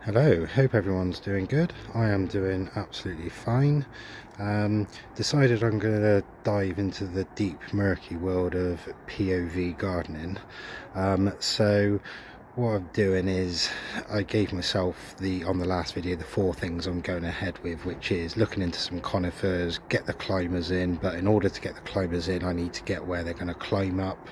Hello, hope everyone's doing good. I am doing absolutely fine. Decided I'm going to dive into the deep murky world of POV gardening. So what I'm doing is I gave myself on the last video the 4 things I'm going ahead with, which is looking into some conifers, get the climbers in, but in order to get the climbers in I need to get where they're going to climb up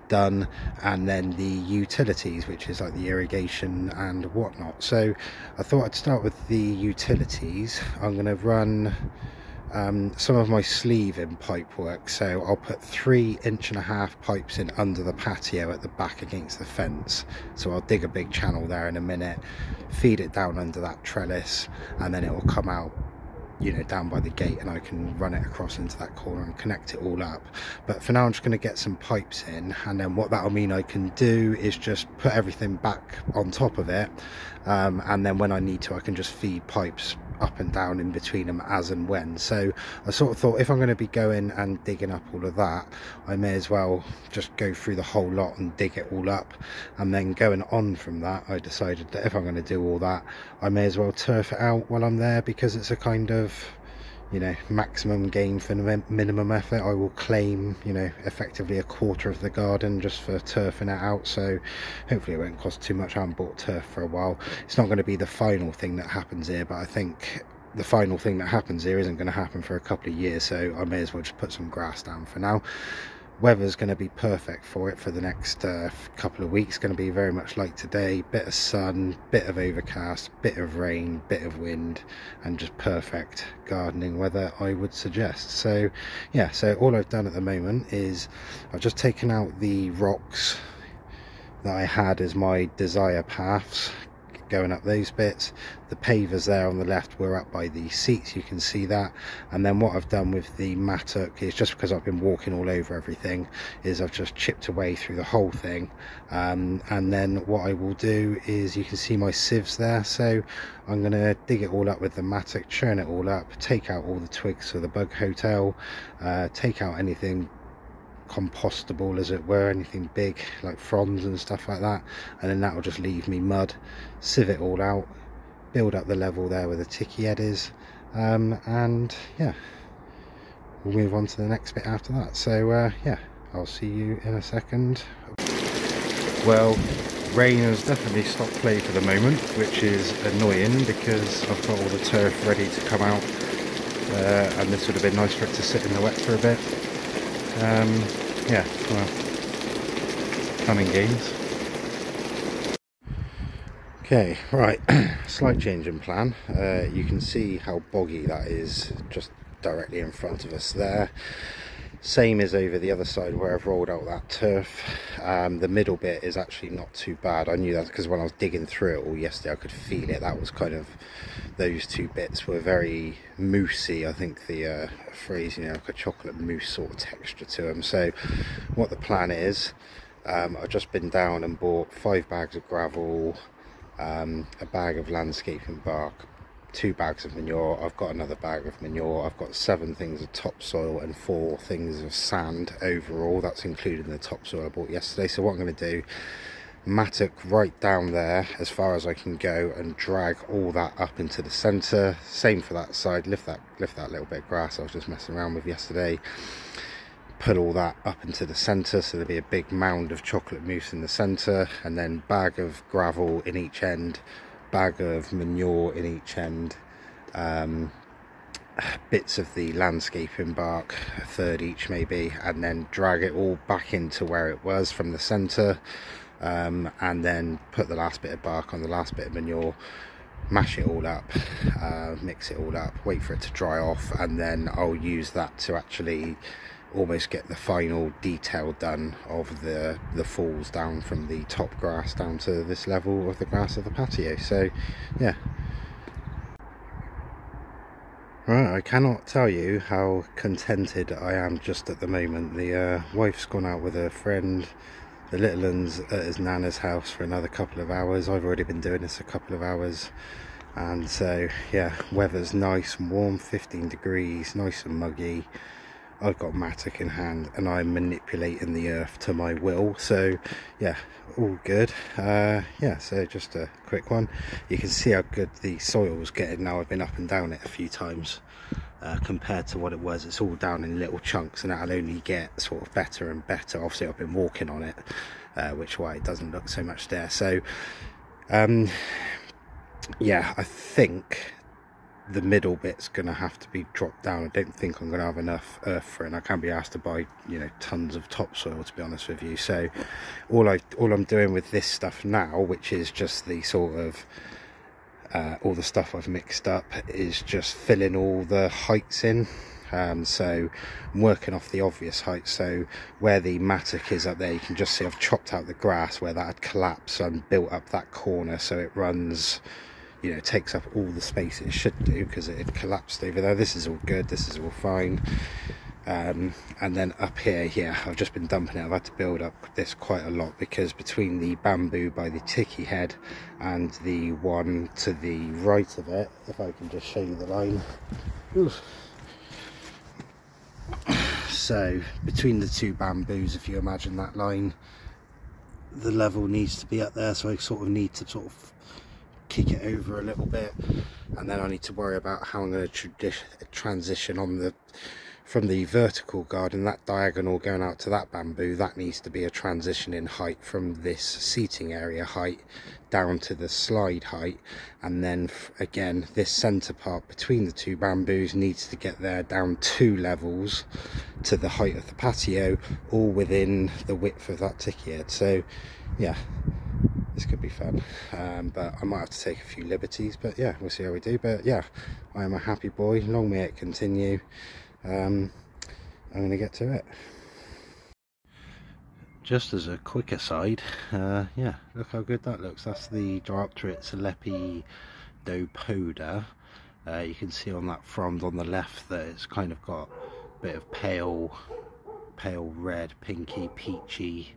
done, and then the utilities, which is like the irrigation and whatnot. So I thought I'd start with the utilities. I'm going to run some of my sleeve in pipe work, so I'll put 3.5-inch pipes in under the patio at the back against the fence. So I'll dig a big channel there in a minute, feed it down under that trellis, and then it will come out, you know, down by the gate, and I can run it across into that corner and connect it all up. But for now I'm just going to get some pipes in, and then what that'll mean I can do is just put everything back on top of it, and then when I need to I can just feed pipes up and down in between them as and when. So I sort of thought if I'm going to be going and digging up all of that, I may as well just go through the whole lot and dig it all up. And then going on from that, I decided that if I'm going to do all that, I may as well turf it out while I'm there, because it's a kind of, you know, maximum gain for minimum effort. I will claim, you know, effectively a quarter of the garden just for turfing it out, so hopefully it won't cost too much. I haven't bought turf for a while. It's not going to be the final thing that happens here, but I think the final thing that happens here isn't going to happen for a couple of years, so I may as well just put some grass down for now. Weather's going to be perfect for it for the next couple of weeks. Going to be very much like today, bit of sun, bit of overcast, bit of rain, bit of wind, and just perfect gardening weather, I would suggest. So yeah, so all I've done at the moment is I've just taken out the rocks that I had as my desire paths going up those bits. The pavers there on the left were up by the seats, you can see that. And then what I've done with the mattock is, just because I've been walking all over everything, is I've just chipped away through the whole thing. And then what I will do is, you can see my sieves there, so I'm going to dig it all up with the mattock, churn it all up, take out all the twigs for the bug hotel, take out anything compostable, as it were, anything big like fronds and stuff like that, and then that will just leave me mud. Sieve it all out, build up the level there where the ticky head is, and yeah, we'll move on to the next bit after that. So yeah, I'll see you in a second. Well, rain has definitely stopped play for the moment, which is annoying because I've got all the turf ready to come out, and this would have been nice for it to sit in the wet for a bit. Yeah, well, fun and games. Okay, right, slight change in plan. You can see how boggy that is just directly in front of us there. Same as over the other side where I've rolled out that turf. The middle bit is actually not too bad. I knew that because when I was digging through it all yesterday I could feel it. That was kind of, those 2 bits were very moussey, I think the phrase, you know, like a chocolate mousse sort of texture to them. So what the plan is, I've just been down and bought 5 bags of gravel, a bag of landscaping bark, 2 bags of manure. I've got another bag of manure. I've got 7 things of topsoil and 4 things of sand overall. That's including the topsoil I bought yesterday. So what I'm going to do, mattock right down there as far as I can go and drag all that up into the centre. Same for that side. Lift that little bit of grass I was just messing around with yesterday. Put all that up into the centre, so there'll be a big mound of chocolate mousse in the centre, and then bag of gravel in each end, bag of manure in each end, bits of the landscaping bark, a third each maybe, and then drag it all back into where it was from the centre, and then put the last bit of bark on the last bit of manure, mash it all up, mix it all up, wait for it to dry off, and then I'll use that to actually almost get the final detail done of the falls down from the top grass down to this level of the grass of the patio. So yeah, right, I cannot tell you how contented I am just at the moment. The wife's gone out with her friend, the little one's at his nana's house for another couple of hours. I've already been doing this a couple of hours, and so yeah, weather's nice and warm, 15 degrees, nice and muggy. I've got mattock in hand and I'm manipulating the earth to my will. So yeah, all good. Yeah, so just a quick one. You can see how good the soil's getting now. I've been up and down it a few times. Compared to what it was, it's all down in little chunks, and that'll only get sort of better and better. Obviously I've been walking on it, which why it doesn't look so much there. So yeah, I think the middle bit's gonna have to be dropped down. I don't think I'm gonna have enough earth for it, and I can't be asked to buy, you know, tons of topsoil, to be honest with you. So all I'm doing with this stuff now, which is just the sort of all the stuff I've mixed up, is just filling all the heights in. So I'm working off the obvious heights. So where the mattock is up there, you can just see I've chopped out the grass where that had collapsed and built up that corner, so it runs, you know, takes up all the space it should do because it had collapsed over there. This is all good, this is all fine. And then up here, yeah, I've just been dumping it. I've had to build up this quite a lot because between the bamboo by the ticky head and the one to the right of it, if I can just show you the line. Oof. So between the two bamboos, if you imagine that line, the level needs to be up there, so I sort of need to sort of kick it over a little bit, and then I need to worry about how I'm going to transition on the from the vertical garden, that diagonal going out to that bamboo. That needs to be a transition in height from this seating area height down to the slide height, and then again this center part between the two bamboos needs to get there down 2 levels to the height of the patio, all within the width of that ticky head. So yeah, this could be fun, but I might have to take a few liberties, but yeah, we'll see how we do. But yeah, I am a happy boy, long may it continue. I'm going to get to it. Just as a quick aside, yeah, look how good that looks. That's the Diopteris lepidopoda. You can see on that frond on the left that it's kind of got a bit of pale red, pinky, peachy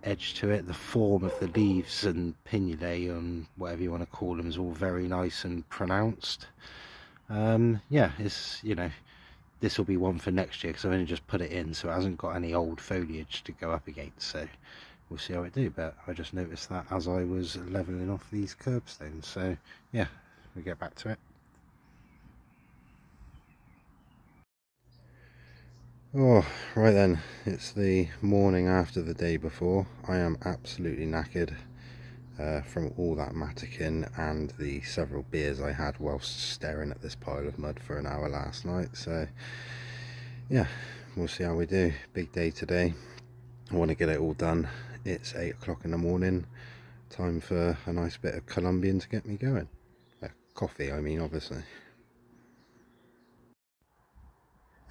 edge to it. The form of the leaves and pinnulae, and whatever you want to call them, is all very nice and pronounced. Yeah, it's, you know, this will be one for next year because I've only just put it in, so it hasn't got any old foliage to go up against, so we'll see how it do. But I just noticed that as I was levelling off these curbstones, so yeah, we'll get back to it. Oh, right then, it's the morning after the day before. I am absolutely knackered from all that mattock and the several beers I had whilst staring at this pile of mud for an hour last night. So yeah, we'll see how we do. Big day today. I want to get it all done. It's 8 o'clock in the morning. Time for a nice bit of Colombian to get me going. Coffee, I mean, obviously.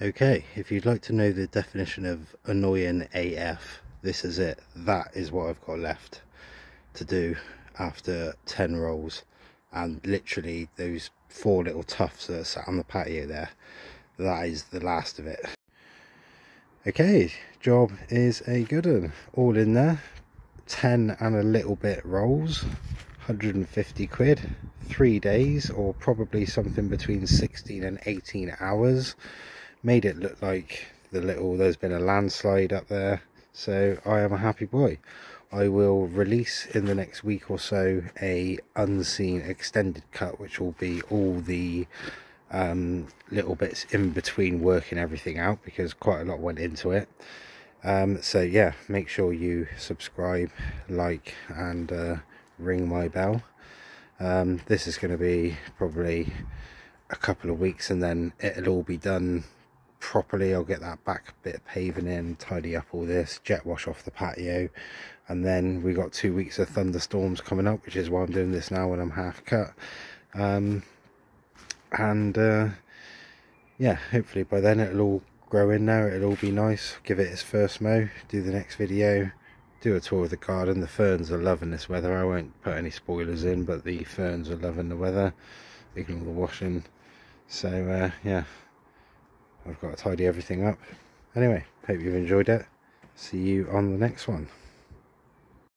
Okay, if you'd like to know the definition of annoying AF, this is it. That is what I've got left to do after 10 rolls, and literally those 4 little tufts that are sat on the patio there, that is the last of it. Okay, job is a good one. All in there, 10 and a little bit rolls, 150 quid, 3 days, or probably something between 16 and 18 hours. Made it look like there's been a landslide up there, so I am a happy boy. I will release in the next week or so a unseen extended cut, which will be all the little bits in between working everything out, because quite a lot went into it. So yeah, make sure you subscribe, like, and ring my bell. This is going to be probably a couple of weeks, and then it'll all be done properly. I'll get that back bit of paving in, tidy up all this, jet wash off the patio, and then we got 2 weeks of thunderstorms coming up, which is why I'm doing this now when I'm half cut. Yeah, hopefully by then it'll all grow in there, it'll all be nice. Give it its first mow, do the next video, do a tour of the garden. The ferns are loving this weather. I won't put any spoilers in, but the ferns are loving the weather. Ignore the washing. So yeah, I've got to tidy everything up. Anyway, hope you've enjoyed it. See you on the next one.